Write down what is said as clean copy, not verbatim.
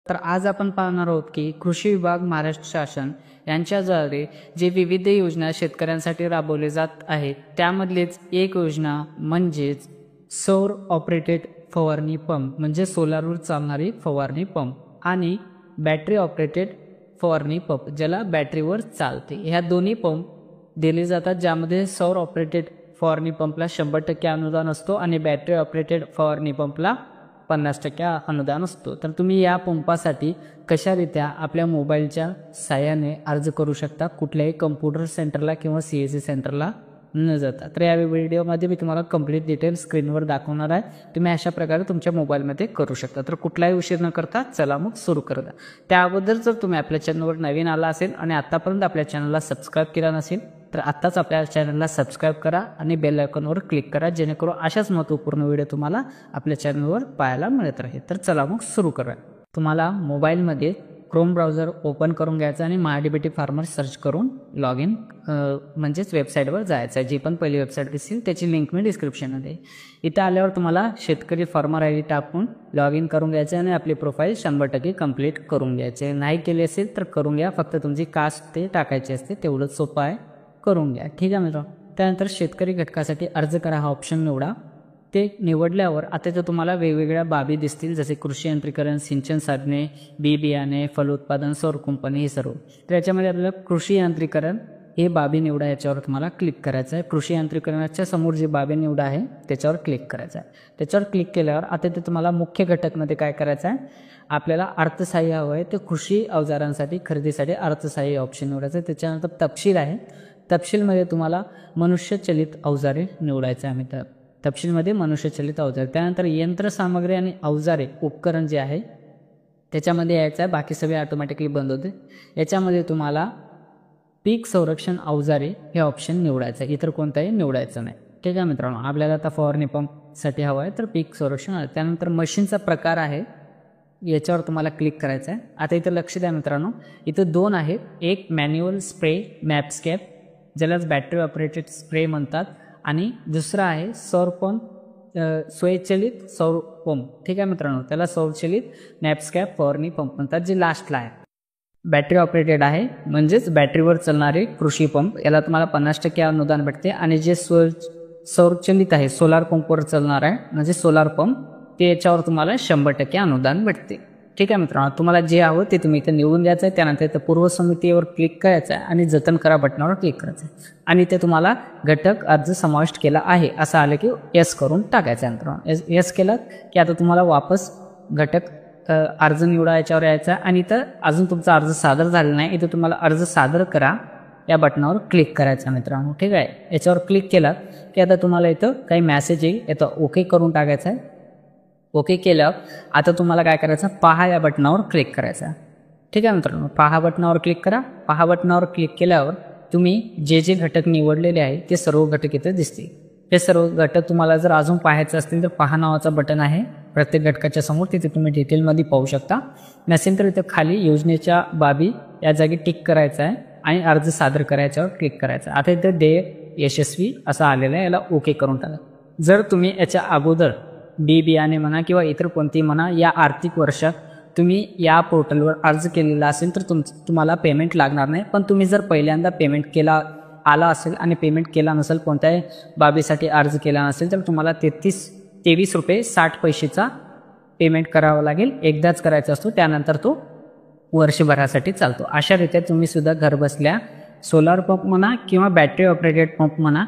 तर आज आपण पाहणार आहोत की कृषी विभाग महाराष्ट्र शासन यांच्याद्वारे जे विविध योजना शेतकऱ्यांसाठी राबवले जात आहेत त्यामधलीच एक योजना म्हणजेच सौर ऑपरेटेड फवारणी पंप म्हणजे सोलारवर चालणारी फवारणी पंप आणि बॅटरी ऑपरेटेड फवारणी पंप ज्याला बॅटरीवर चालते। ह्या दोन्ही पंप दिले जातात ज्यामध्ये सौर ऑपरेटेड फवारणी पंपला 100% अनुदान असतो आणि बॅटरी ऑपरेटेड फवारणी पंपला 50% अनुदान असतो। तर तुम्ही या पंपासाठी कशारित्या आपल्या मोबाईलच्या साहाय्याने अर्ज करू शकता कुठल्याही कम्प्युटर सेंटरला किंवा CSC सेंटरला न जाता। तर या व्हिडिओमध्ये मी तुम्हाला कंप्लीट डिटेल स्क्रीनवर दाखवणार आहे। तुम्ही अशा प्रकारे तुमच्या मोबाईलमध्ये करू शकता। तर कुठलाही उशीर न करता चला मग सुरू करूया। त्याबद्दल जर तुम्ही आपल्या चॅनलवर नवीन आला असेल आणि आतापर्यंत आपल्या चॅनलला सबस्क्राइब केला नसेल तर आत्ताच आपल्या चॅनलला सबस्क्राइब करा आणि बेल आयकॉनवर क्लिक करा जेणेकरून अशाच महत्त्वपूर्ण व्हिडिओ तुम्हाला आपल्या चॅनलवर पाहायला मिळत राहील। तर चला मग सुरू करूया। तुम्हाला मोबाईलमध्ये क्रोम ब्राउझर ओपन करून घ्यायचा आणि MyDBT फार्मर सर्च करून लॉग इन म्हणजेच वेबसाईटवर जायचं आहे। जी पण पहिली वेबसाईट दिसेल त्याची लिंक मी डिस्क्रिप्शनमध्ये इथे आल्यावर तुम्हाला शेतकरी फार्मर ID टाकून लॉग इन करून घ्यायचं आणि आपली प्रोफाईल 100% कंप्लीट करून घ्यायचे। नाही केली असेल तर करून घ्या, फक्त तुमची कास्ट ते टाकायची असते, तेवढंच सोपं आहे, करून घ्या। ठीक आहे मित्रांनो। त्यानंतर शेतकरी घटकासाठी अर्ज करा हा ऑप्शन निवडा। ते निवडल्यावर आता तर तुम्हाला वेगवेगळ्या बाबी दिसतील जसे कृषी यांत्रिकरण, सिंचन साधने, बी बियाणे, फलोत्पादन, सौर कंपनी हे सर्व। तर याच्यामध्ये आपल्याला कृषी यांत्रिकरण हे बाबी निवडा, याच्यावर तुम्हाला क्लिक करायचं आहे। कृषी यांत्रिकरणाच्या समोर जे बाबी निवडा आहे त्याच्यावर क्लिक करायचं आहे। त्याच्यावर क्लिक केल्यावर आता ते तुम्हाला मुख्य घटकमध्ये काय करायचं आहे, आपल्याला अर्थसहाय्य हवं आहे। ते कृषी अवजारांसाठी खरेदीसाठी अर्थसहाय्य ऑप्शन निवडायचं आहे। त्याच्यानंतर तपशील आहे, तपशीलमध्ये तुम्हाला मनुष्यचलित अवजारे निवडायचं आहे मित्र। तपशीलमध्ये मनुष्यचलित अवजारे, त्यानंतर यंत्रसामग्री आणि अवजारे उपकरण जे आहे त्याच्यामध्ये यायचं आहे, बाकी सगळे ऑटोमॅटिकली बंद होते। याच्यामध्ये तुम्हाला पीक संरक्षण अवजारे हे ऑप्शन निवडायचं आहे, इतर कोणताही निवडायचं नाही। ठीक आहे मित्रांनो। आपल्याला आता फवारणी पंपसाठी हवं आहे तर पीक संरक्षण। त्यानंतर मशीनचा प्रकार आहे, याच्यावर तुम्हाला क्लिक करायचं आहे। आता इथं लक्ष द्या मित्रांनो, इथं दोन आहेत, एक मॅन्युअल स्प्रे मॅपस्कॅप ज्यालाच बॅटरी ऑपरेटेड स्प्रे म्हणतात आणि दुसरा आहे सौर पंप स्वयंचलित सौर पंप। ठीक आहे मित्रांनो, त्याला स्वयंचलित नॅपस्कॅप फवारणी पंप म्हणतात, जे लास्टला आहे। बॅटरी ऑपरेटेड आहे म्हणजेच बॅटरीवर चालणारे कृषी पंप, याला तुम्हाला 50% अनुदान भेटते आणि जे सौरचलित आहे सोलार पंपवर चालणार आहे म्हणजे सोलार पंप, ते याच्यावर तुम्हाला 100% अनुदान भेटते। ठीक आहे मित्रांनो, तुम्हाला जे हवं ते तुम्ही इथे निवडून द्यायचं आहे। त्यानंतर इथं पूर्वसंमतीवर क्लिक करायचं आहे आणि जतन करा बटनावर क्लिक करायचं आहे आणि ते तुम्हाला घटक अर्ज समाविष्ट केला आहे असं आलं की यस करून टाकायचं आहे मित्रांनो। यस केलं की आता तुम्हाला वापस घटक अर्ज निवडा याच्यावर यायचा आणि इथं अजून तुमचा अर्ज सादर झाला नाही, इथं तुम्हाला अर्ज सादर करा या बटनावर क्लिक करायचं मित्रांनो। ठीक आहे, याच्यावर क्लिक केला की आता तुम्हाला इथं काही मेसेज येईल, इथं ओके करून टाकायचं आहे। ओके केलं आता तुम्हाला काय करायचं, पहा या बटनावर क्लिक करायचं। ठीक आहे मित्रांनो, पहा बटनावर क्लिक करा। पहा बटनावर क्लिक केल्यावर तुम्ही जे जे घटक निवडलेले आहे ते सर्व घटक इथे दिसतील। ते सर्व घटक तुम्हाला जर अजून पाहायचं असतील तर पहा नावाचं बटन आहे प्रत्येक घटकाच्या समोर, तिथे तुम्ही डिटेलमध्ये पाहू शकता। नसेल तर इथं खाली योजनेच्या बाबी या जागी टिक करायचं आहे आणि अर्ज सादर करायच्यावर क्लिक करायचं। आता इथं देय यशस्वी असं आलेलं आहे, याला ओके करून टाका। जर तुम्ही याच्या अगोदर बी बियाणे म्हणा किंवा इतर कोणतीही म्हणा या आर्थिक वर्षात तुम्ही या पोर्टलवर अर्ज केलेला असेल तर तुम्हाला पेमेंट लागणार नाही। पण तुम्ही जर पहिल्यांदा पेमेंट केला आला असेल आणि पेमेंट केला नसेल, कोणत्याही बाबीसाठी अर्ज केला नसेल तर तुम्हाला 23 रुपये 60 पैसेचा पेमेंट करावा लागेल। एकदाच करायचा असतो, त्यानंतर तो वर्षभरासाठी चालतो। अशा रीत्या तुम्ही सुद्धा घर बसल्या सोलार पंप म्हणा किंवा बॅटरी ऑपरेटेड पंप म्हणा